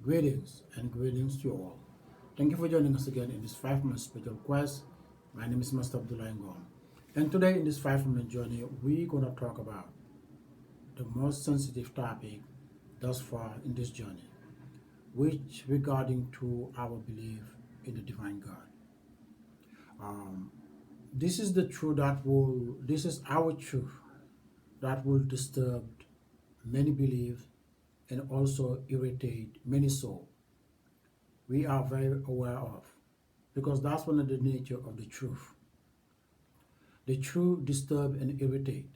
Greetings and greetings to you all. Thank you for joining us again in this 5 minute spiritual quest. My name is Master Abdullah Ngom. And today in this 5 minute journey, we're going to talk about the most sensitive topic thus far in this journey, which regarding to our belief in the divine God. Um, this is the truth this is our truth that will disturb many beliefs and also irritate many souls. We are very aware of, because that's one of the nature of the truth. The truth disturb and irritate.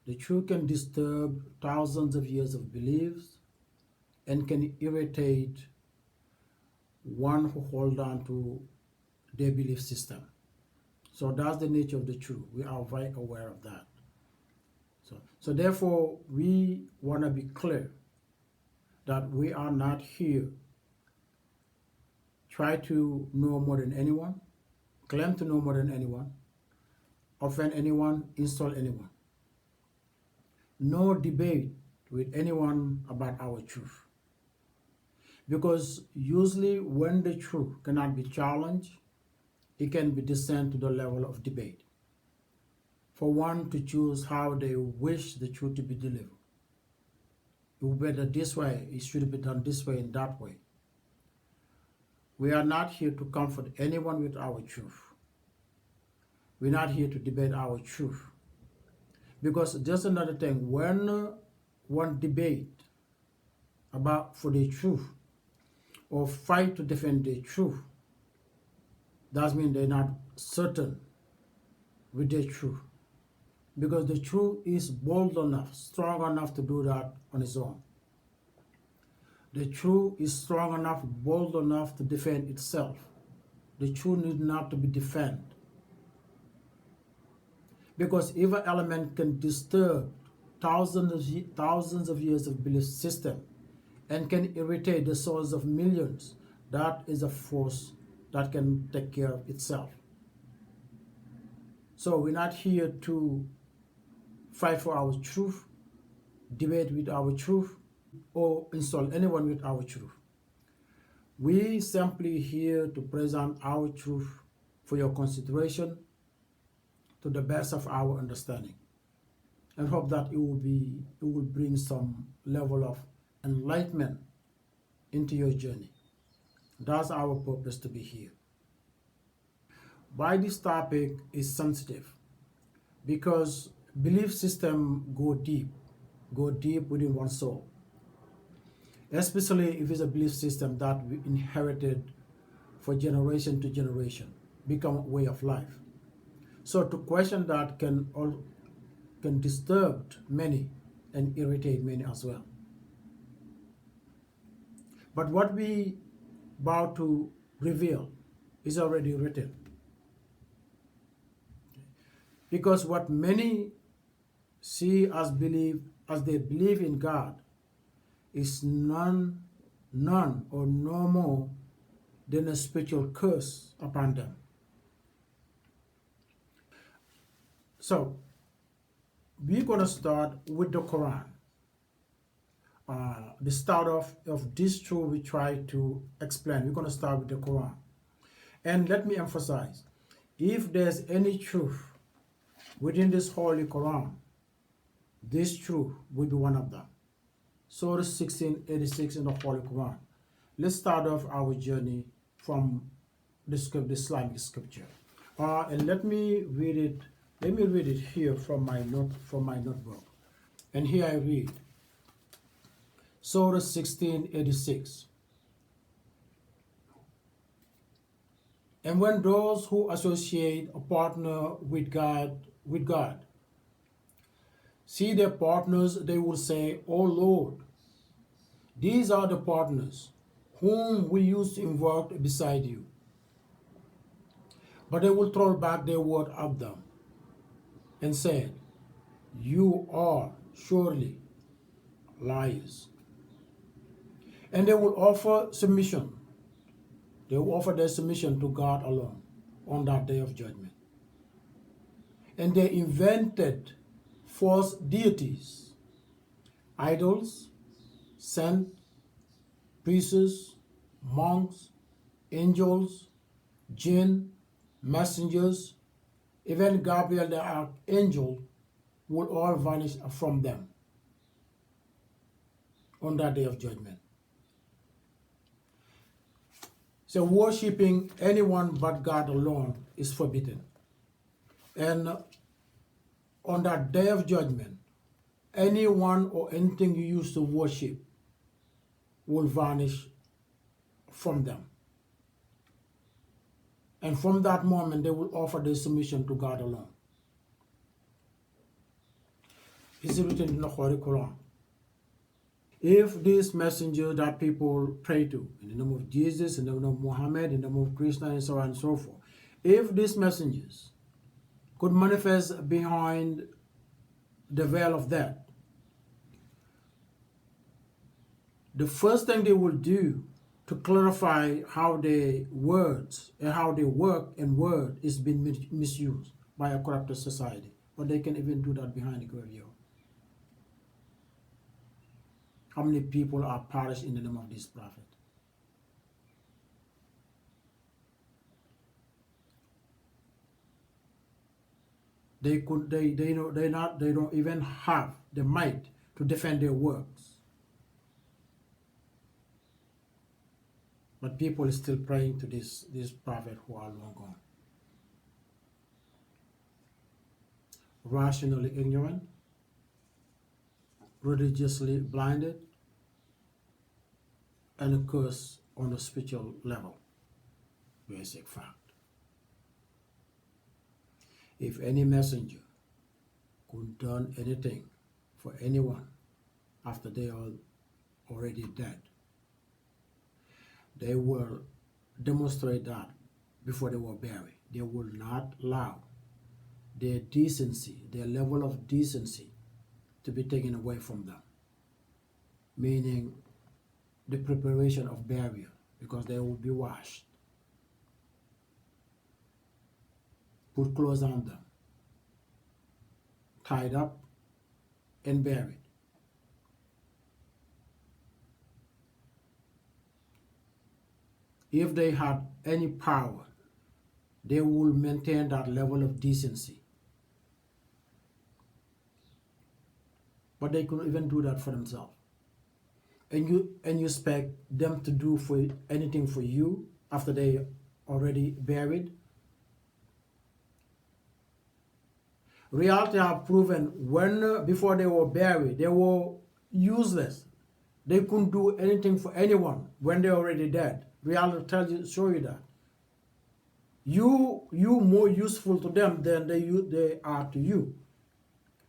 The truth can disturb thousands of years of beliefs and can irritate one who hold on to their belief system. So that's the nature of the truth. We are very aware of that. So therefore, we want to be clear that we are not here try to know more than anyone, claim to know more than anyone, offend anyone, insult anyone. No debate with anyone about our truth. Because usually when the truth cannot be challenged, it can be descend to the level of debate. For one to choose how they wish the truth to be delivered. It would be better this way, it should be done this way and that way. We are not here to comfort anyone with our truth. We're not here to debate our truth. Because just another thing, when one debate about for the truth or fight to defend the truth, that means they're not certain with their truth. Because the truth is bold enough, strong enough to do that on its own. The truth is strong enough, bold enough to defend itself. The truth needs not to be defended. Because evil element can disturb thousands of years of belief system and can irritate the souls of millions. That is a force that can take care of itself. So we're not here to fight for our truth, debate with our truth, or insult anyone with our truth. We simply here to present our truth for your consideration to the best of our understanding, and hope that it will bring some level of enlightenment into your journey. That's our purpose to be here. Why this topic is sensitive? Because belief system go deep within one's soul. Especially if it's a belief system that we inherited for generation to generation, become a way of life. So to question that can disturb many and irritate many as well. But what we about to reveal is already written. Because what many see as they believe in God is none or no more than a spiritual curse upon them. So, we're going to start with the Quran. The start of this truth we try to explain. We're going to start with the Quran. And let me emphasize, if there's any truth within this holy Quran, this truth will be one of them. Surah 1686 in the Holy Quran. Let's start off our journey from the Islamic scripture. And let me read it. Let me read it here from my notebook. And here I read Surah 1686. And when those who associate a partner with God see their partners, they will say, "O Lord, these are the partners whom we used to invoke beside you." But they will throw back their word at them and say, "You are surely liars." And they will offer submission. They will offer their submission to God alone on that day of judgment. And they invented false deities, idols, saints, priests, monks, angels, jinn, messengers, even Gabriel the archangel will all vanish from them on that day of judgment. So worshipping anyone but God alone is forbidden. And on that day of judgment, anyone or anything you used to worship will vanish from them. And from that moment, they will offer their submission to God alone. It's written in the Holy Quran. If these messengers that people pray to, in the name of Jesus, in the name of Muhammad, in the name of Krishna, and so on and so forth, if these messengers could manifest behind the veil of death, the first thing they will do to clarify how their words and how they work and word is being misused by a corrupted society. But they can even do that behind the graveyard. How many people are perished in the name of this prophet? They don't even have the might to defend their works. But people are still praying to this prophet who are long gone. Rationally ignorant, religiously blinded, and a curse on the spiritual level. Basic fact. If any messenger could done anything for anyone after they are already dead, they will demonstrate that before they were buried. They will not allow their decency, their level of decency, to be taken away from them. Meaning the preparation of burial, because they will be washed, put clothes on them, tied up, and buried. If they had any power, they will maintain that level of decency. But they couldn't even do that for themselves. And you expect them to do for anything for you after they already buried? Reality have proven when before they were buried, they were useless. They couldn't do anything for anyone when they're already dead. Reality show you that. You more useful to them than they are to you.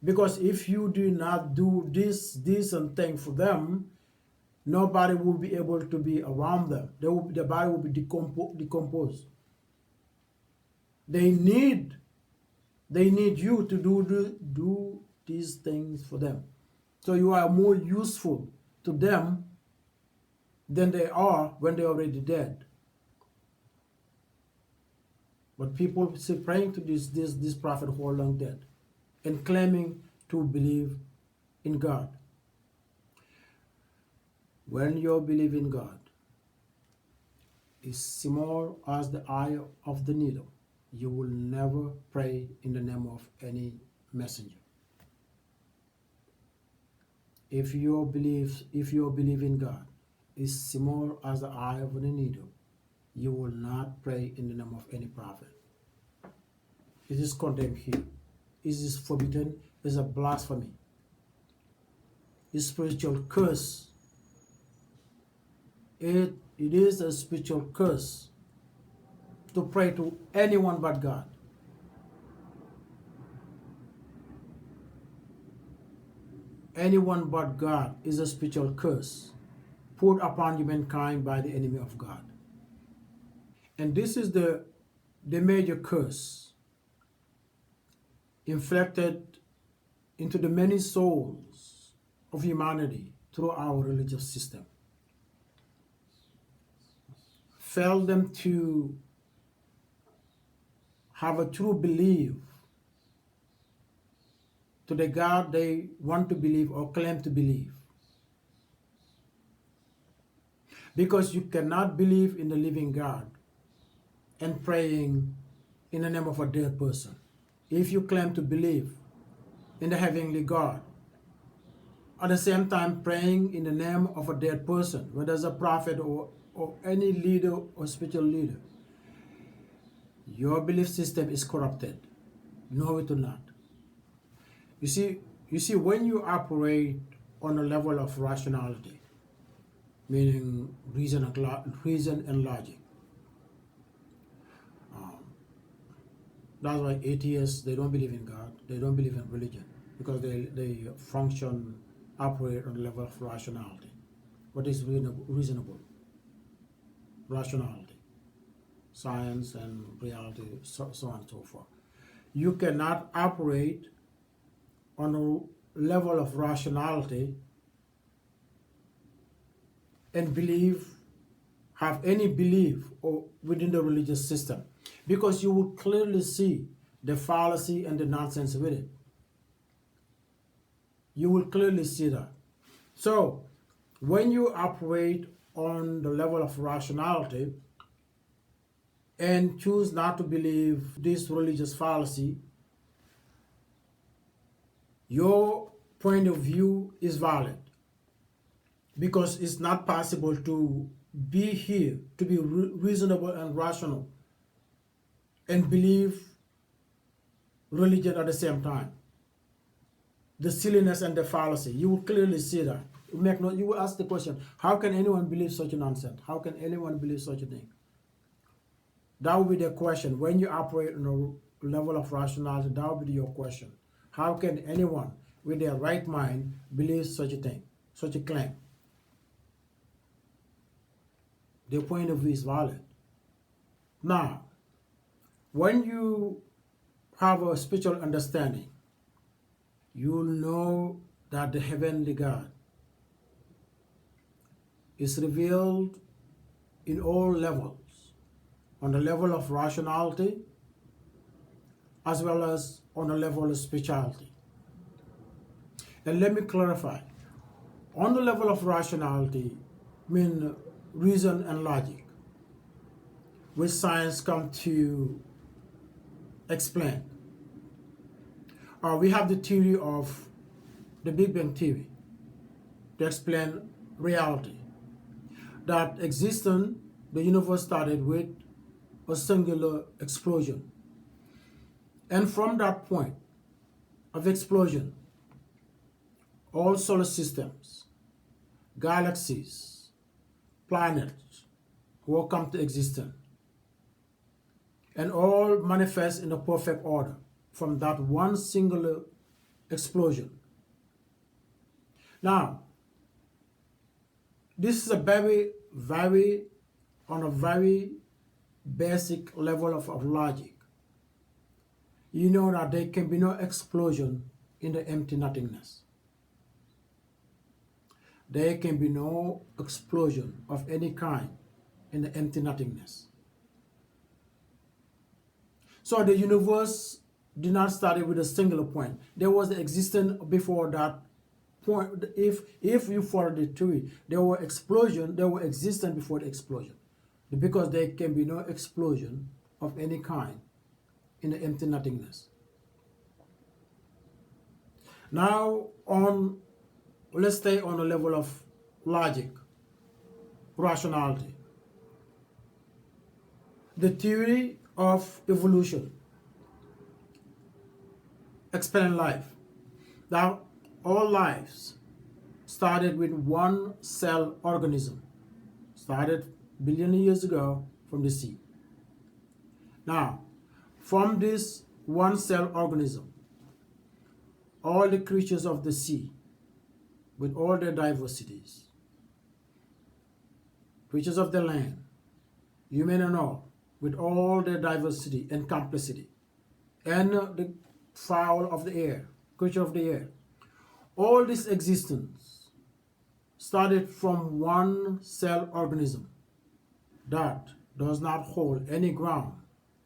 Because if you do not do this and thing for them, nobody will be able to be around them. The body will be decomposed. They need you to do these things for them. So you are more useful to them than they are when they're already dead. But people still praying to this prophet who are long dead and claiming to believe in God. When you believe in God, is small as the eye of the needle. You will never pray in the name of any messenger. If your belief in God is small as the eye of the needle, you will not pray in the name of any prophet. It is condemned here. It is forbidden. It is a blasphemy. It's spiritual curse. It is a spiritual curse to pray to anyone but God. Anyone but God is a spiritual curse put upon humankind by the enemy of God. And this is the major curse inflicted into the many souls of humanity through our religious system. Fail them to have a true belief to the God they want to believe or claim to believe. Because you cannot believe in the living God and praying in the name of a dead person. If you claim to believe in the heavenly God, at the same time praying in the name of a dead person, whether it's a prophet or any leader or spiritual leader, your belief system is corrupted. No, it will not. You see, when you operate on a level of rationality, meaning reason and logic, that's why atheists, they don't believe in God, they don't believe in religion, because they function, operate on the level of rationality. What is reasonable? Rationality, science and reality, so on and so forth. You cannot operate on a level of rationality and have any belief or within the religious system, because you will clearly see the fallacy and the nonsense with it. You will clearly see that. So when you operate on the level of rationality and choose not to believe this religious fallacy, your point of view is valid, because it's not possible to be here, to be reasonable and rational and believe religion at the same time. The silliness and the fallacy, you will clearly see that. You will ask the question, how can anyone believe such a nonsense? How can anyone believe such a thing? That will be the question. When you operate on a level of rationality, that will be your question. How can anyone with their right mind believe such a thing, such a claim? Their point of view is valid. Now, when you have a spiritual understanding, you will know that the heavenly God is revealed in all levels, on the level of rationality as well as on the level of spirituality. And let me clarify, on the level of rationality, mean reason and logic, which science come to explain. We have the theory of the Big Bang Theory to explain reality. That existence, the universe started with a singular explosion. And from that point of explosion, all solar systems, galaxies, planets will come to existence. And all manifest in a perfect order from that one singular explosion. Now, this is a very basic level of logic. You know that there can be no explosion in the empty nothingness. There can be no explosion of any kind in the empty nothingness. So the universe did not start with a singular point. There was existence before that point. If you follow the theory, there were existence before the explosion. Because there can be no explosion of any kind in the empty nothingness. Now, let's stay on a level of logic, rationality. The theory of evolution explains life. That all lives started with one cell organism, started billion years ago from the sea. Now, from this one cell organism, all the creatures of the sea, with all their diversities, creatures of the land, human and all, with all their diversity and complexity, and the fowl of the air, creature of the air, all this existence started from one cell organism that does not hold any ground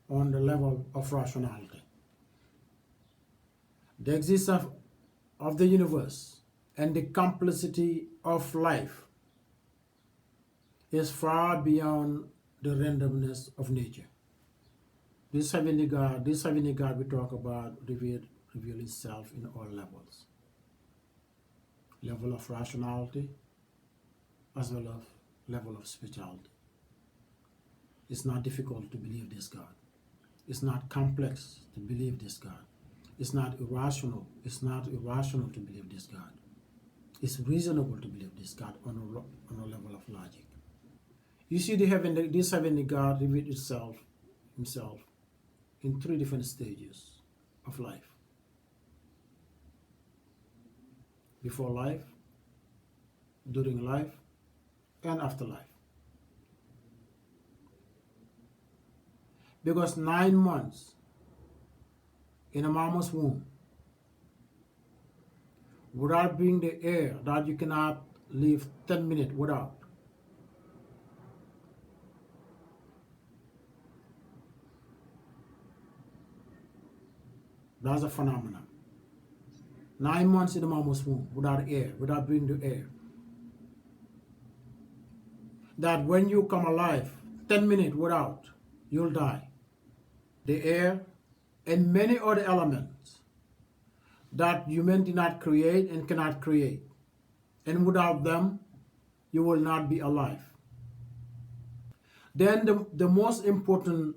on the level of rationality. The existence of the universe and the complexity of life is far beyond the randomness of nature. This heavenly God we talk about reveal itself in all levels. Level of rationality as well as level of spirituality. It's not difficult to believe this God. It's not complex to believe this God. It's not irrational. It's not irrational to believe this God. It's reasonable to believe this God on a level of logic. You see, this heavenly God revealed himself in 3 different stages of life. Before life, during life, and after life. Because 9 months in a mama's womb, without being the air that you cannot live 10 minutes without. That's a phenomenon. 9 months in the mama's womb without air, without being the air. That when you come alive, 10 minutes without, you'll die. The air and many other elements that human did not create and cannot create. And without them, you will not be alive. Then the most important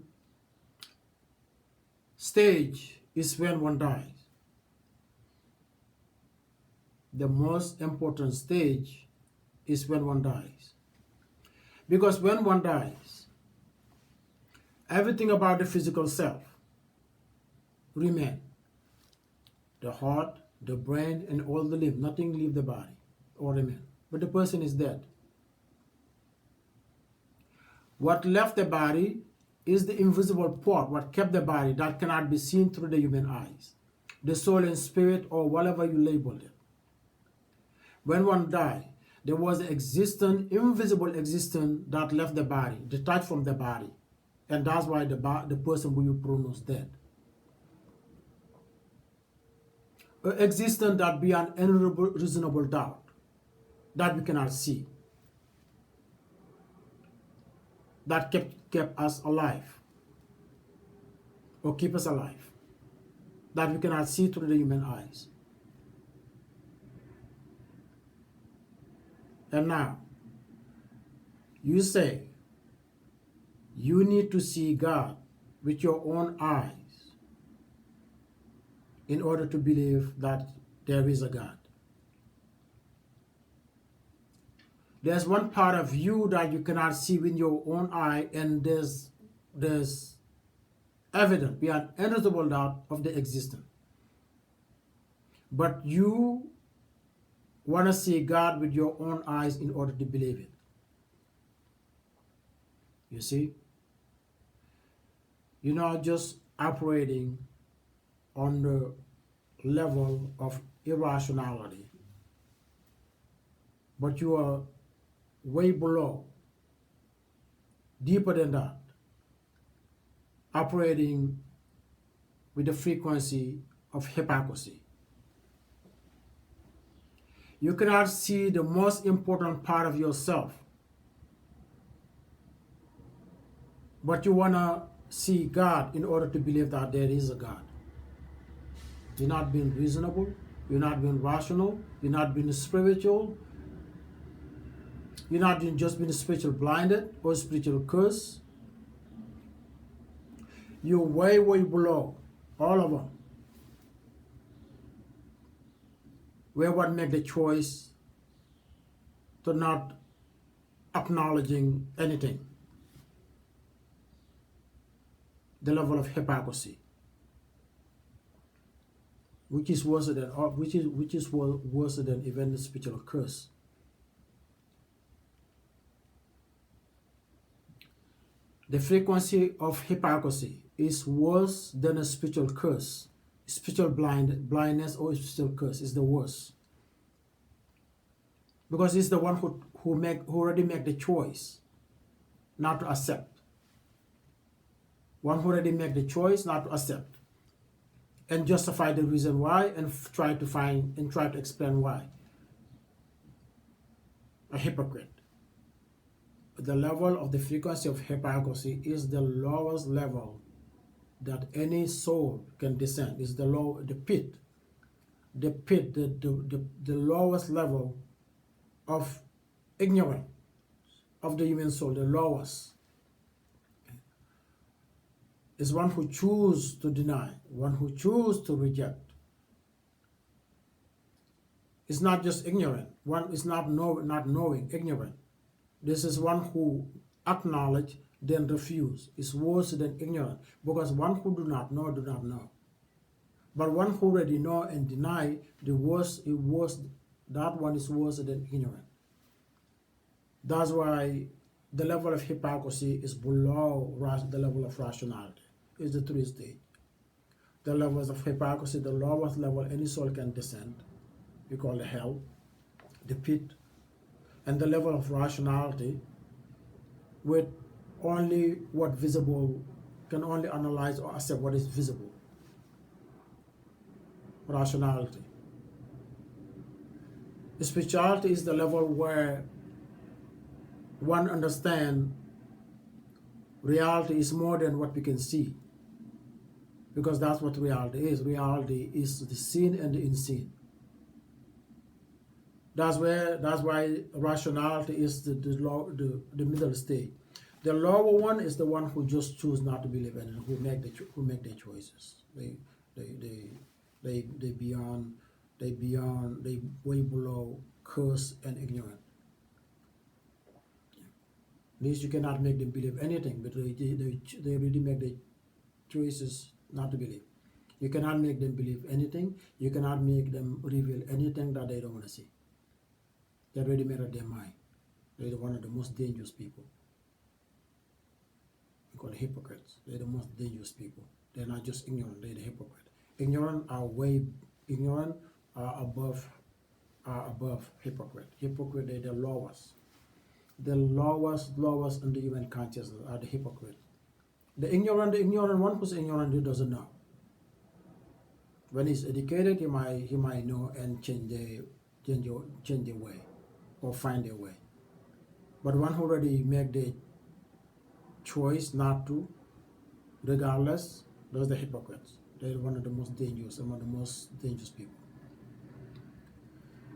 stage is when one dies. The most important stage is when one dies. Because when one dies, everything about the physical self remains. The heart, the brain, and all the limbs, nothing leave the body or remain. But the person is dead. What left the body is the invisible part, what kept the body that cannot be seen through the human eyes. The soul and spirit, or whatever you labeled it. When one died, there was an invisible existence that left the body, detached from the body. And that's why the person who you pronounce dead. An existence that beyond any reasonable doubt, that we cannot see, that kept us alive, or keep us alive, that we cannot see through the human eyes. And now, you say, you need to see God with your own eyes in order to believe that there is a God. There's one part of you that you cannot see with your own eye, and there's evidence beyond any reasonable doubt of the existence. But you want to see God with your own eyes in order to believe it. You see? You're not just operating on the level of irrationality, but you are way below, deeper than that, operating with the frequency of hypocrisy. You cannot see the most important part of yourself, but you want to see God in order to believe that there is a God. You're not being reasonable, you're not being rational, you're not being spiritual, you're not just being spiritual blinded or spiritual cursed. You're way, way below all of them. Where one make the choice to not acknowledging anything. The level of hypocrisy, which is worse than worse than even the spiritual curse. The frequency of hypocrisy is worse than a spiritual curse. Spiritual blindness or spiritual curse is the worst, because it's the one who already make the choice not to accept. One who already make the choice not to accept and justify the reason why and try to explain why. A hypocrite. the level of the frequency of hypocrisy is the lowest level that any soul can descend. Is the pit, the lowest level of ignorance of the human soul, the lowest, is one who chooses to deny, one who chooses to reject. It's not just ignorant. One is not knowing, ignorant. This is one who acknowledge, then refuse. It's worse than ignorant, because one who do not know, do not know. But one who already know and deny, that one is worse than ignorant. That's why the level of hypocrisy is below the level of rationality. It's the three stage. The levels of hypocrisy, the lowest level any soul can descend, we call the hell, the pit, and the level of rationality, with only what visible, can only analyze or accept what is visible. Rationality. Spirituality is the level where one understands reality is more than what we can see, because that's what reality is. Reality is the seen and the unseen. That's why rationality is the middle stage. The lower one is the one who just choose not to believe in it, who make their choices. They way below curse and ignorant. At least you cannot make them believe anything, but they already make their choices not to believe. You cannot make them believe anything. You cannot make them reveal anything that they don't want to see. They already made up their mind. They're one of the most dangerous people. We call it hypocrites. They're the most dangerous people. They're not just ignorant, they're the hypocrite. Ignorant are above hypocrite. Hypocrite, they're the lowest. The lowest in the human consciousness are the hypocrite. The ignorant one who's ignorant, he doesn't know. When he's educated, he might know and change their way, or find their way. But one who already make the choice not to, regardless, those are the hypocrites. They're one of the most dangerous people.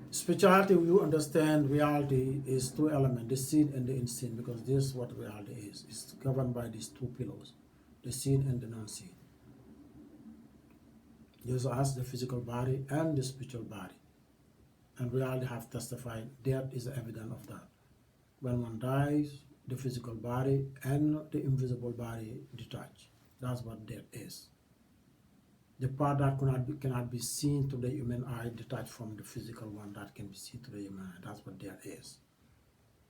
Spirituality, you understand reality is two elements, the seen and the unseen, because this is what reality is. It's governed by these two pillars, the seen and the non-seen. There's us, the physical body and the spiritual body. And reality have testified, death is the evidence of that. When one dies, the physical body and the invisible body detach. That's what death is. The part that cannot be seen to the human eye detached from the physical one that can be seen to the human eye. That's what death is.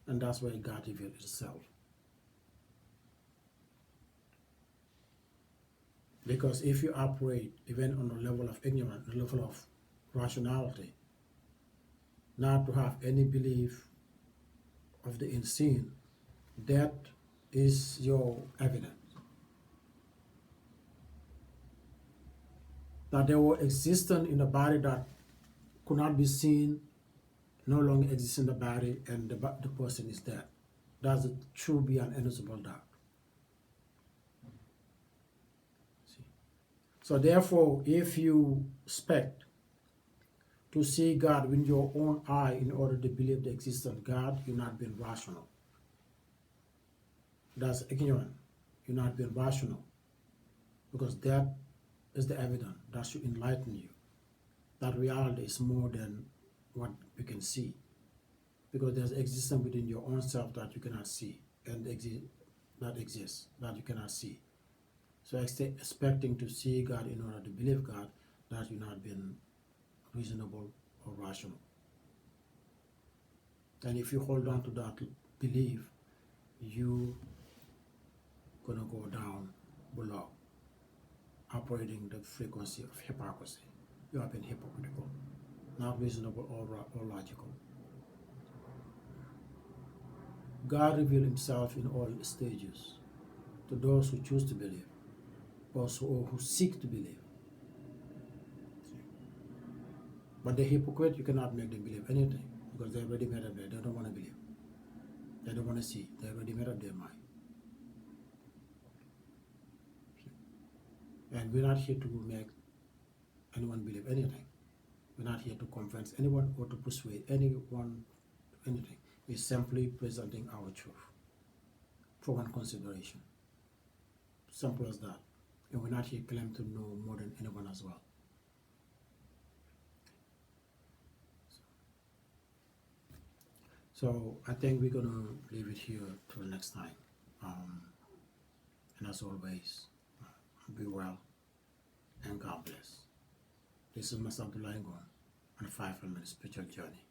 And that's where God revealed itself. Because if you operate even on a level of ignorance, a level of rationality, not to have any belief of the unseen, that is your evidence. That there were existence in the body that could not be seen, no longer exists in the body, and the person is dead. That's a true beyond innocent doubt. See? So therefore, if you expect to see God with your own eye in order to believe the existence of God, you're not being rational. That's ignorant. You're not being rational. Because that is the evidence that should enlighten you. That reality is more than what you can see. Because there's existence within your own self that you cannot see, and that exists, that you cannot see. So expecting to see God in order to believe God, that you're not being reasonable or rational. And if you hold on to that belief, you gonna go down below, operating the frequency of hypocrisy. You have been hypocritical, not reasonable or logical. God revealed himself in all stages to those who choose to believe, or who seek to believe. But the hypocrite, you cannot make them believe anything, because they already made up there, they don't want to believe. They don't want to see. They already made up their mind. And we're not here to make anyone believe anything. We're not here to convince anyone or to persuade anyone to anything. We're simply presenting our truth for one consideration. Simple as that. And we're not here claiming to know more than anyone as well. So I think we're gonna leave it here till next time. And as always, be well and God bless. This is Mr. Abdullah Ngon on a 5 minute spiritual journey.